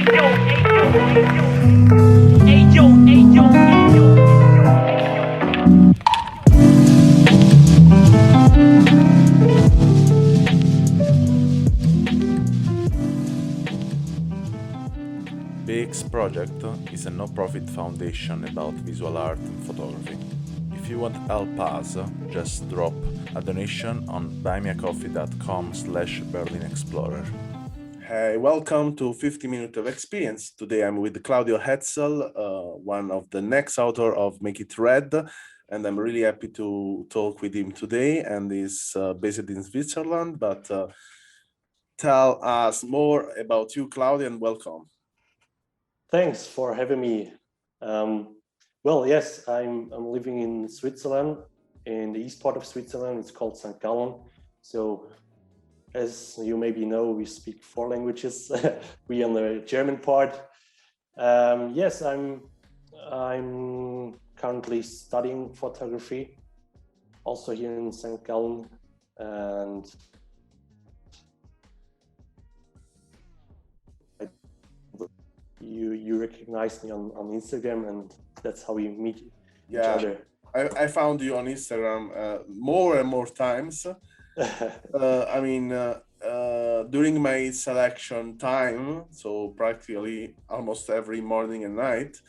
BEEX project is a no-profit foundation about visual art and photography. If you want to help us, just drop a donation on buymeacoffee.com/BerlinExplorer. Hey, welcome to 50 Minutes of Experience. Today I'm with Claudio Hetzel, one of the next author of Make It Red, and I'm really happy to talk with him today, and he's based in Switzerland, but tell us more about you, Claudio, and welcome. Thanks for having me. Well, yes, I'm living in Switzerland, in the east part of Switzerland. It's called St. Gallen. So, as you maybe know, we speak 4 languages. We on the German part. Yes, I'm currently studying photography, also here in St. Gallen, and you recognize me on Instagram, and that's how we meet each other. I found you on Instagram more and more times. I mean, during my selection time, so practically almost every morning and night,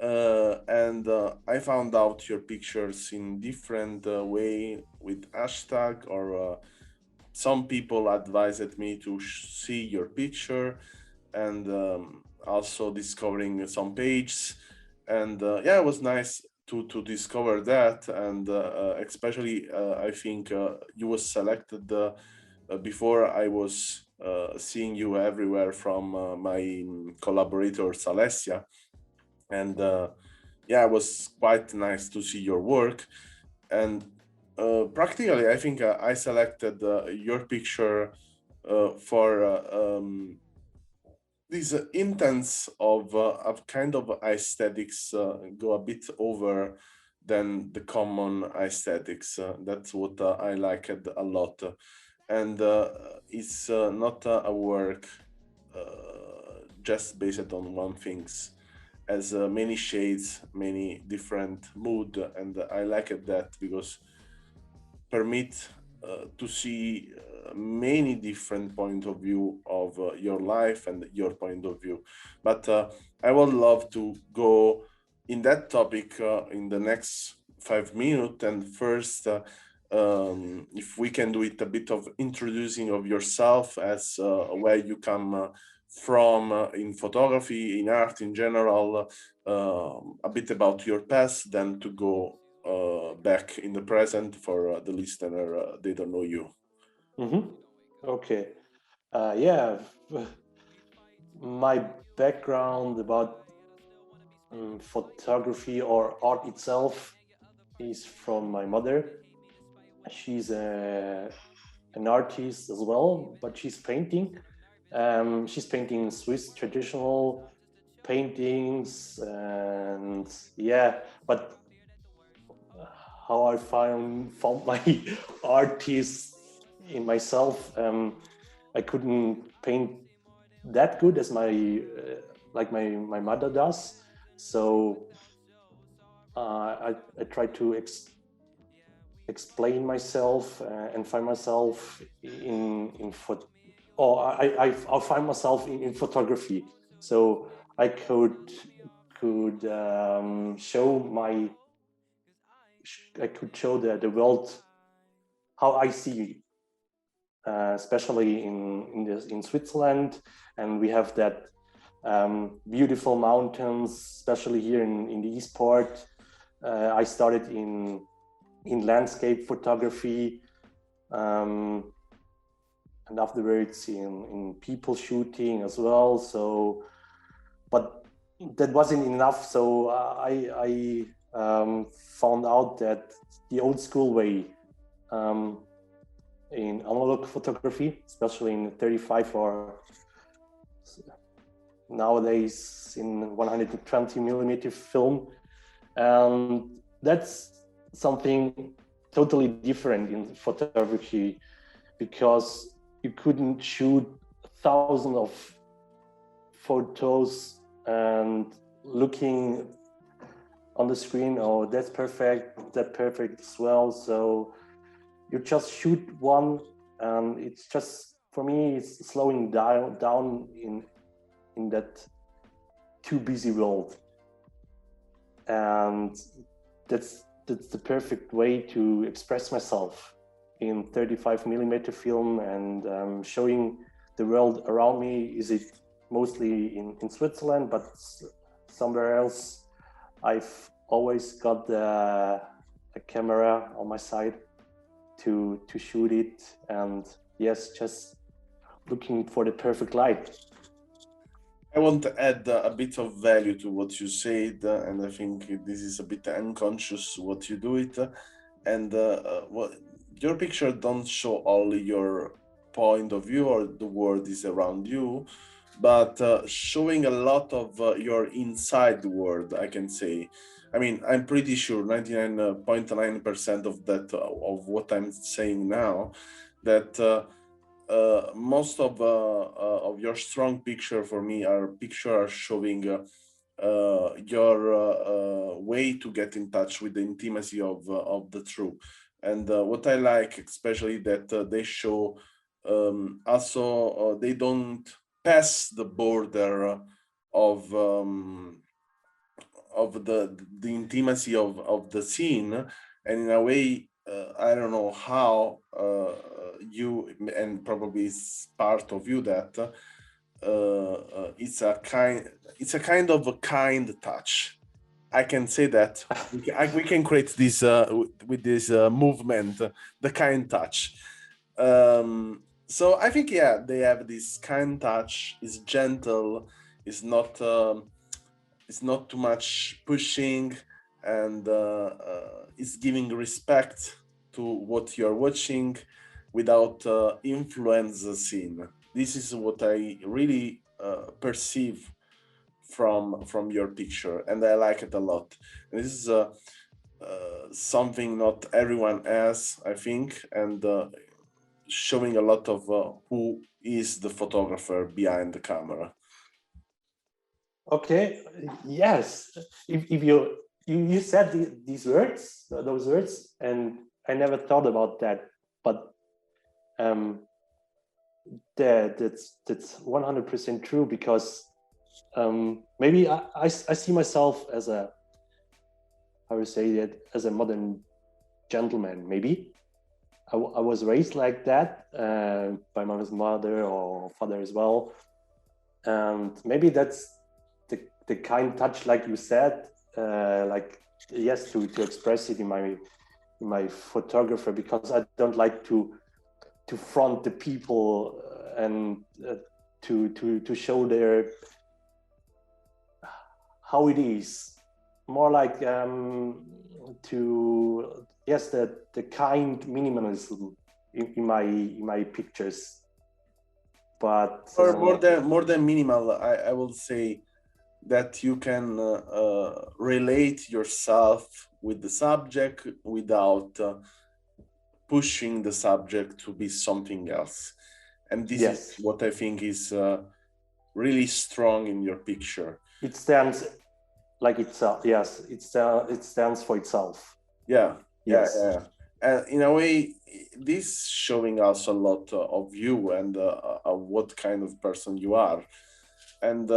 and I found out your pictures in different way with hashtag, or some people advised me to see your picture, and also discovering some pages, and yeah, it was nice to discover that, and especially I think you was selected before I was seeing you everywhere from my collaborator Salessia, and yeah, it was quite nice to see your work, and practically I think I selected your picture for this intense of kind of aesthetics go a bit over than the common aesthetics. That's what I liked a lot, and it's not a work just based on one things, as many shades, many different mood, and I liked that because permit to see many different point of view of your life and your point of view. But I would love to go in that topic in the next 5 minutes. And first, if we can do it a bit of introducing of yourself, as where you come from in photography, in art in general, a bit about your past, then to go back in the present for the listener, they don't know you. Okay. Yeah, my background about photography or art itself is from my mother. She's an artist as well, but she's painting. She's painting Swiss traditional paintings, and yeah, but how I found my artist in myself, I couldn't paint that good as my mother does. So I tried to explain myself and find myself I'll find myself in photography. So I could show the world how I see, especially in Switzerland, and we have that beautiful mountains, especially here in the east part. I started in landscape photography, and afterwards in people shooting as well. So, but that wasn't enough. So I found out that the old school way in analog photography, especially in 35 or nowadays in 120 millimeter film, that's something totally different in photography, because you couldn't shoot thousands of photos and looking on the screen, oh, that's perfect as well. So you just shoot one, and it's just, for me, it's slowing down in that too busy world. And that's the perfect way to express myself in 35mm film, and showing the world around me. Is it mostly in Switzerland, but somewhere else, I've always got a camera on my side to shoot it. And yes, just looking for the perfect light. I want to add a bit of value to what you said, and I think this is a bit unconscious what you do it, and what your picture don't show only your point of view or the world is around you, but showing a lot of your inside the world, I can say. I mean, I'm pretty sure 99.9% of that of what I'm saying now, that most of your strong picture for me are showing your way to get in touch with the intimacy of the truth. And what I like especially that they show also they don't pass the border of the intimacy of the scene, and in a way I don't know how you, and probably it's part of you, that it's a kind of a kind touch. I can say that we can create this with this movement, the kind touch. So I think, yeah, they have this kind touch. Is gentle. Is not. It's not too much pushing, and it's giving respect to what you're watching without influence the scene. This is what I really perceive from your picture, and I like it a lot. And this is something not everyone has, I think, and showing a lot of who is the photographer behind the camera. Okay, yes. If you said these words, those words, and I never thought about that, but that's 100% true, because maybe I see myself as a, how to say that, as a modern gentleman. Maybe I was raised like that by my mother or father as well, and maybe that's the kind touch, like you said, like, yes, to express it in my photographer, because I don't like to front the people and to show their how it is. More like to, yes, the kind minimalism in my pictures. But or more than minimal, I will say that you can relate yourself with the subject without pushing the subject to be something else. And this yes, is what I think is really strong in your picture. It stands like itself. Yes, it stands for itself. Yeah, yes. Yeah. And in a way, this showing us a lot of you and of what kind of person you are. And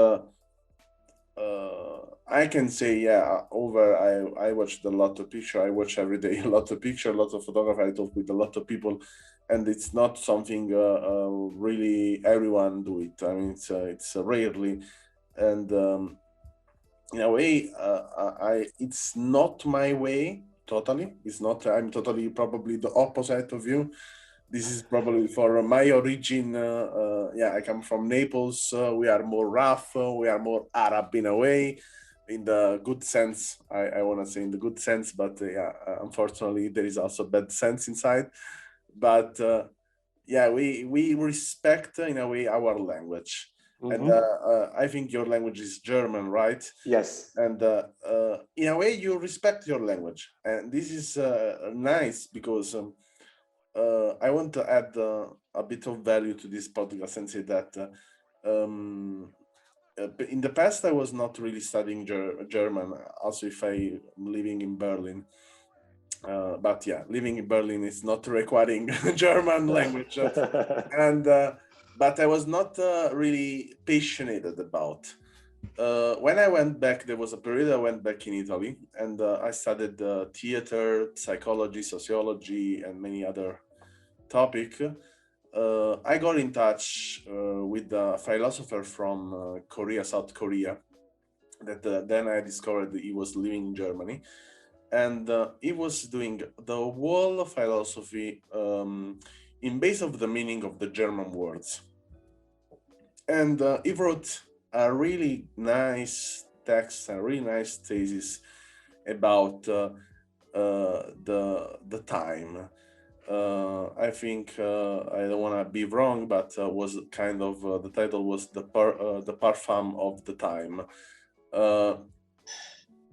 I can say, yeah, I watched a lot of picture. I watch every day a lot of picture, a lot of photography. I talk with a lot of people, and it's not something really everyone do it. I mean, it's rarely, and in a way, it's not my way totally. It's not. I'm totally probably the opposite of you. This is probably for my origin. Yeah, I come from Naples. We are more rough. We are more Arab in a way, in the good sense. I want to say in the good sense, but yeah, unfortunately, there is also bad sense inside. But yeah, we respect in a way our language. And I think your language is German, right? Yes. And in a way, you respect your language, and this is nice because. I want to add a bit of value to this podcast and say that in the past, I was not really studying German, also if I'm living in Berlin. But yeah, living in Berlin is not requiring German language. And but I was not really passionate about. When I went back, there was a period I went back in Italy, and I studied theater, psychology, sociology, and many other topics. I got in touch with a philosopher from Korea, South Korea, that then I discovered he was living in Germany, and he was doing the whole philosophy in base of the meaning of the German words. And he wrote a really nice text, a really nice thesis about the time. I think I don't want to be wrong, but was kind of the title was the parfum of the time.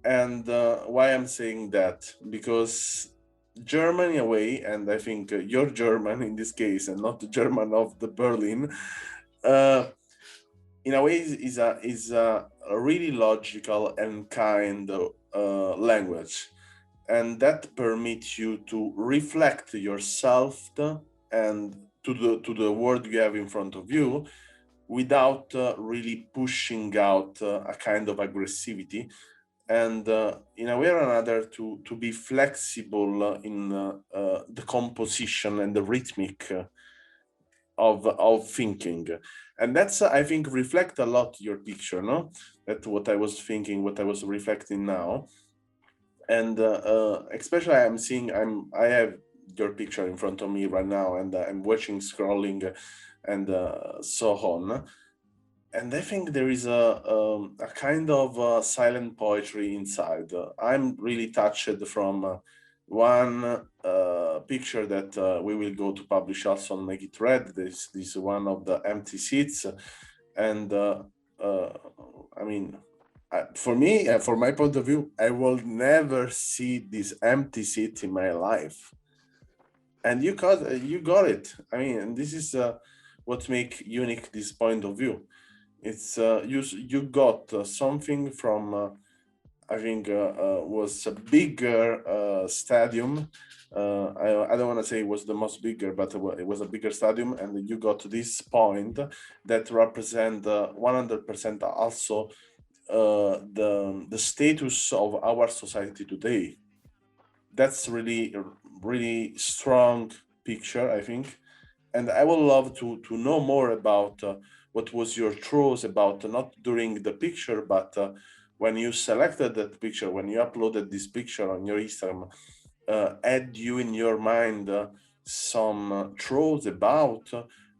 And why I'm saying that, because Germany away, and I think you're German in this case, and not the German of the Berlin. In a way, is a really logical and kind language, and that permits you to reflect yourself and to the world you have in front of you, without really pushing out a kind of aggressivity, and in a way or another to be flexible in the composition and the rhythmic of thinking. And that's I think reflect a lot your picture, no? That's what I was thinking, what I was reflecting now. And especially I have your picture in front of me right now, and I'm watching, scrolling, and so on. And I think there is a kind of silent poetry inside. I'm really touched from one picture that we will go to publish also on Make It Red. This one of the empty seats. And I mean, for me, from my point of view, I will never see this empty seat in my life. And you got it. I mean, and this is what makes unique this point of view. It's you got something from I think was a bigger stadium. I don't want to say it was the most bigger, but it was a bigger stadium, and you got this point that represent 100% also the status of our society today. That's really strong picture, I think, and I would love to know more about what was your thoughts about, not during the picture, but when you selected that picture, when you uploaded this picture on your Instagram. Had you in your mind some thoughts about,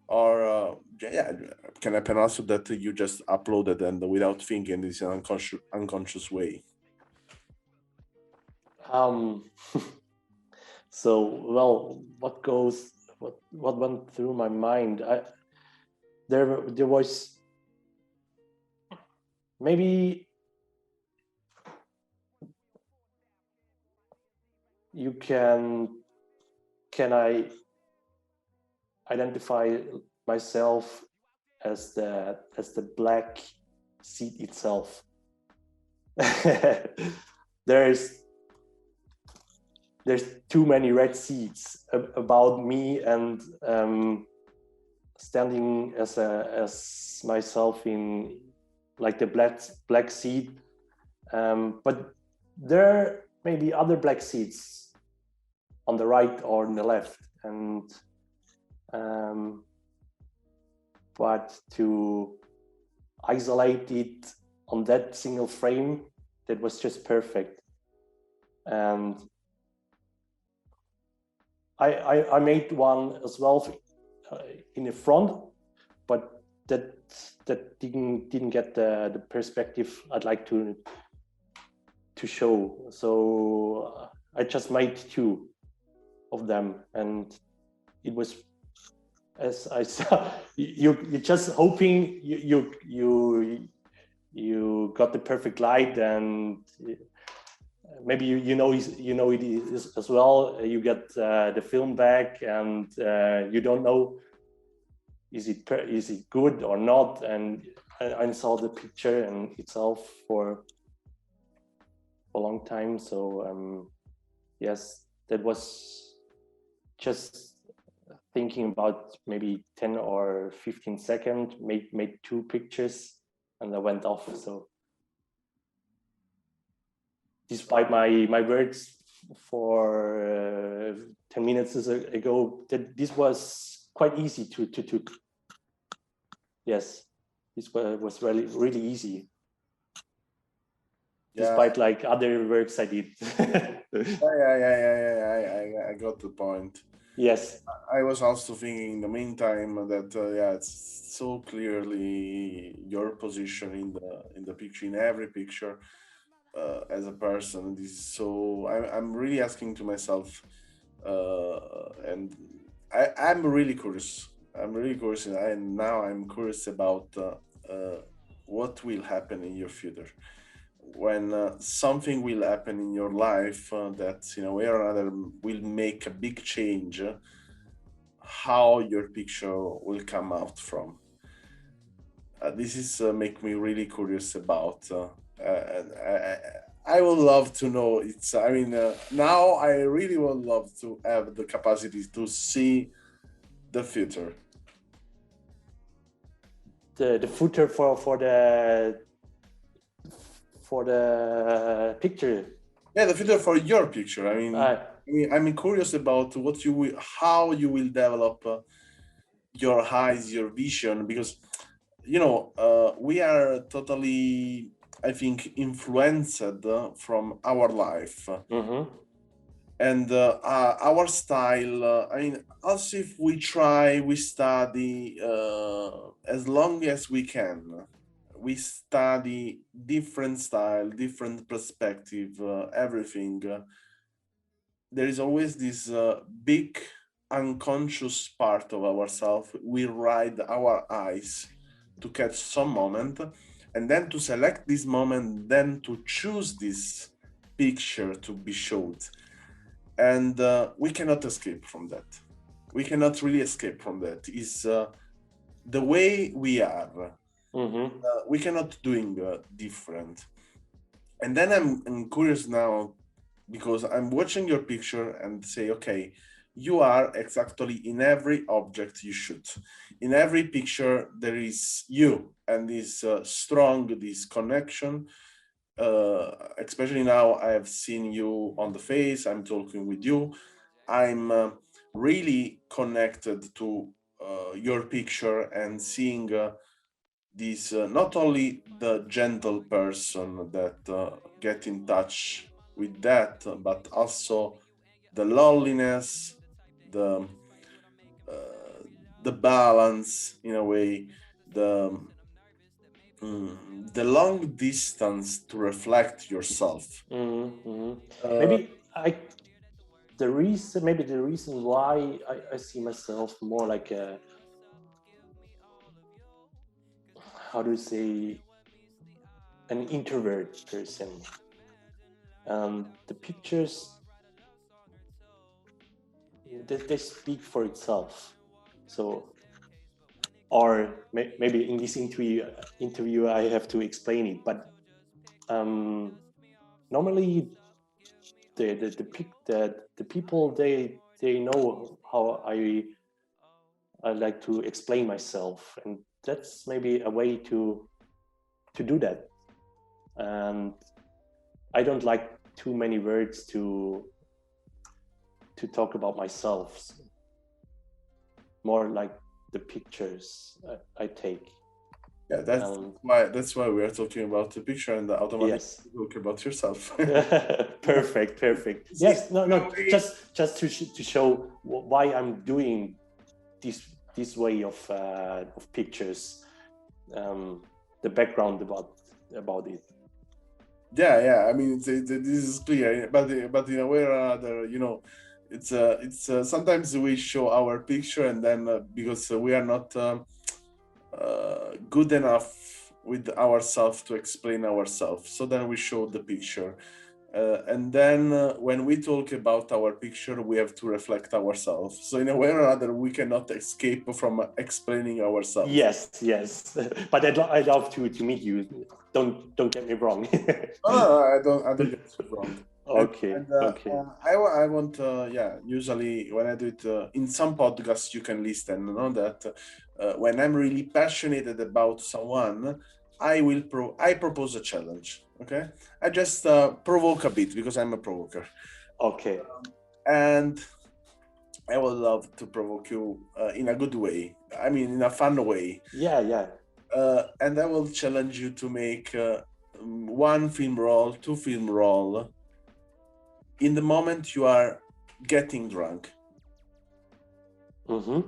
or yeah, can happen also that you just uploaded and without thinking, this in an unconscious way? So, well, what went through my mind? There was maybe can I identify myself as the black seed itself? There's too many red seeds about me, and standing as myself in like the black seed, but there may be other black seeds on the right or on the left, and but to isolate it on that single frame, that was just perfect. And I made one as well in the front, but that didn't get the perspective I'd like to show. So I just made two of them, and it was, as I saw, you're just hoping you got the perfect light, and maybe you know it is as well. You get the film back, and you don't know is it good or not, and I saw the picture and itself for a long time. So yes, that was just thinking about maybe 10 or 15 seconds, made 2 pictures, and I went off. So despite my words for 10 minutes ago, that this was quite easy to yes, this was really easy. Yeah. Despite like other works I did. Yeah. I got the point. Yes. I was also thinking in the meantime that it's so clearly your position in the picture, in every picture, as a person. This is so. I'm really asking to myself, and I'm really curious. I'm really curious, and now I'm curious about what will happen in your future when something will happen in your life that in a way or another will make a big change. How your picture will come out from. This is make me really curious about. And I would love to know. It's. I mean, now I really would love to have the capacity to see the future. The footer for the picture. Yeah, the future for your picture. I mean, I'm curious about what you will, how you will develop your eyes, your vision, because we are totally, I think, influenced from our life. Mm-hmm. And our style. I mean, also if we try, we study as long as we can. We study different style, different perspective, everything. There is always this big unconscious part of ourselves. We ride our eyes to catch some moment, and then to select this moment, then to choose this picture to be showed. And we cannot escape from that. We cannot really escape from that. Is the way we are. Mm-hmm. We cannot doing different. And then I'm curious now, because I'm watching your picture and say, okay, you are exactly in every object you shoot. In every picture, there is you and this strong, this connection. Especially now, I have seen you on the face, I'm talking with you. I'm really connected to your picture and seeing this not only the gentle person that get in touch with that, but also the loneliness, the the balance in a way, the long distance to reflect yourself. Mm-hmm. Maybe the reason why I see myself more like a, how do you say, an introvert person. The pictures, they speak for itself. So, or maybe in this interview I have to explain it. But normally the people they know how I like to explain myself, and that's maybe a way to do that. And I don't like too many words to talk about myself. More like the pictures I take. Yeah, that's why we are talking about the picture and automatically yes. talk about yourself. Perfect. Yes, no, just to show why I'm doing this way of pictures, the background about it. Yeah. I mean, this is clear, but in a way or another, it's sometimes we show our picture and then because we are not good enough with ourselves to explain ourselves, so then we show the picture. And then when we talk about our picture, we have to reflect ourselves. So in a way or another, we cannot escape from explaining ourselves. Yes, yes. But I'd love to meet you. Don't get me wrong. I don't get it wrong. Okay, okay. I want, yeah, usually when I do it in some podcasts, you can listen, that when I'm really passionate about someone, I propose a challenge. Okay, I just provoke a bit because I'm a provoker. Okay. And I would love to provoke you in a good way. I mean, in a fun way. Yeah, yeah. And I will challenge you to make one film roll, two film roll in the moment you are getting drunk. Mm-hmm.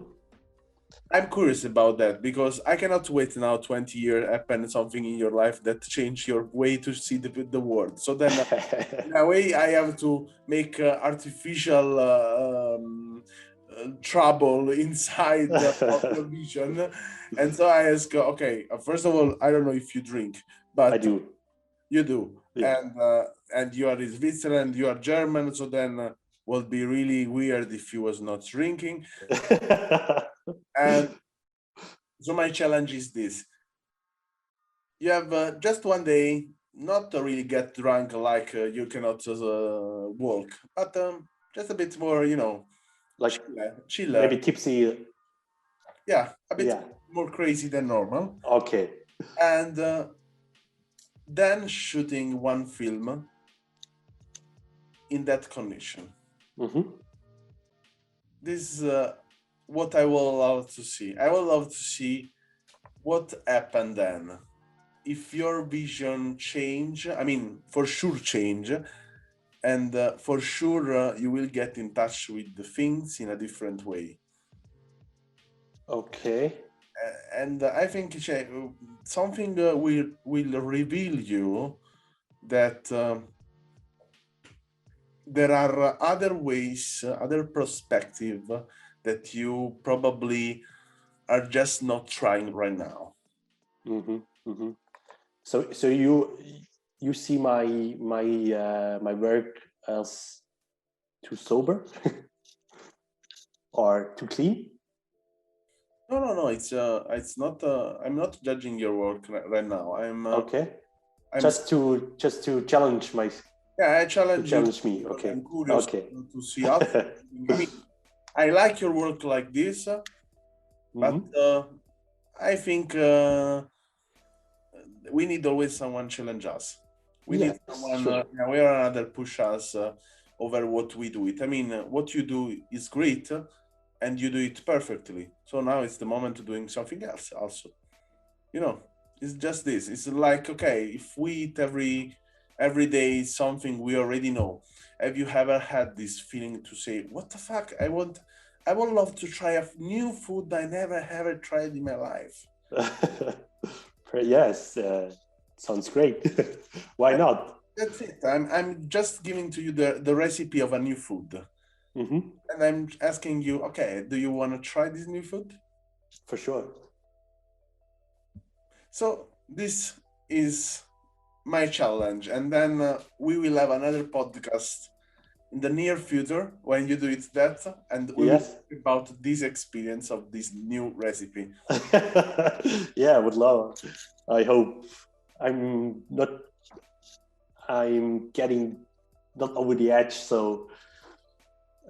I'm curious about that because I cannot wait now 20 years happen something in your life that change your way to see the world. So then in a way I have to make artificial trouble inside of your vision. And so I ask, okay, first of all, I don't know if you drink, but I do. You do. Yeah. And you are in Switzerland, you are German, so then would be really weird if you was not drinking. And so my challenge is this. You have just one day, not to really get drunk like you cannot walk, but just a bit more, Like chill. maybe tipsy. Yeah, a bit more crazy than normal. Okay. And then shooting one film in that condition. Mm-hmm. This is what I will love to see. I will love to see what happened then. If your vision change, I mean, for sure change, and for sure you will get in touch with the things in a different way. Okay. And I think something will reveal you that there are other ways, other perspective that you probably are just not trying right now. Mm-hmm. Mm-hmm. So you see my work as too sober or too clean? No. It's not. I'm not judging your work right now. Okay. I'm just to challenge my. Yeah, I challenge you. Me. Okay. I'm curious Okay. to see how. I mean, I like your work like this, but I think we need always someone challenge us. We need someone in a way or another push us over what we do. I mean, what you do is great, and you do it perfectly. So now it's the moment to doing something else. Also, it's just this. It's like, okay, if we eat every day something we already know. Have you ever had this feeling to say, what the fuck? I would love to try a new food I never ever tried in my life. Yes, sounds great. Why not? That's it. I'm just giving to you the recipe of a new food. Mm-hmm. And I'm asking you, okay, do you want to try this new food? For sure. So this is my challenge, and then we will have another podcast in the near future when you do it that, and we will talk about this experience of this new recipe. Yeah, I would love. I hope I'm getting not over the edge, so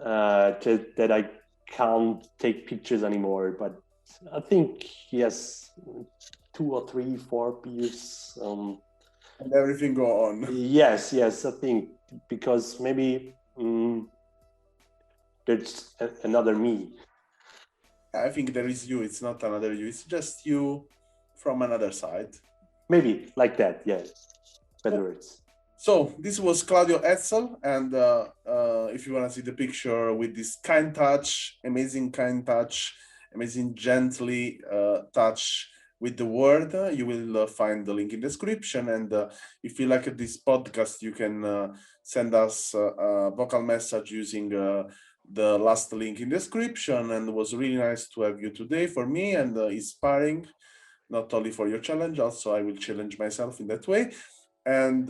that I can't take pictures anymore. But I think yes, 2 or 3, 4 beers. And everything go on. Yes, I think because maybe there's another me. I think there is you. It's not another you. It's just you from another side. Maybe like that. Yeah, better words. So this was Claudio Hetzel, and if you want to see the picture with this kind touch, amazing kind touch, amazing gently touch with the word, you will find the link in the description. And if you like this podcast, you can send us a vocal message using the last link in the description. And it was really nice to have you today for me, and inspiring, not only for your challenge, also I will challenge myself in that way. And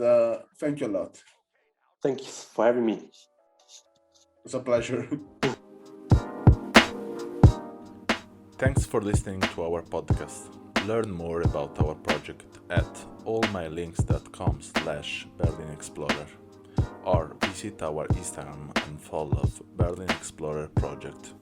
thank you a lot. Thank you for having me. It's a pleasure. Thanks for listening to our podcast. Learn more about our project at allmylinks.com/BerlinExplorer or visit our Instagram and follow BerlinExplorer project.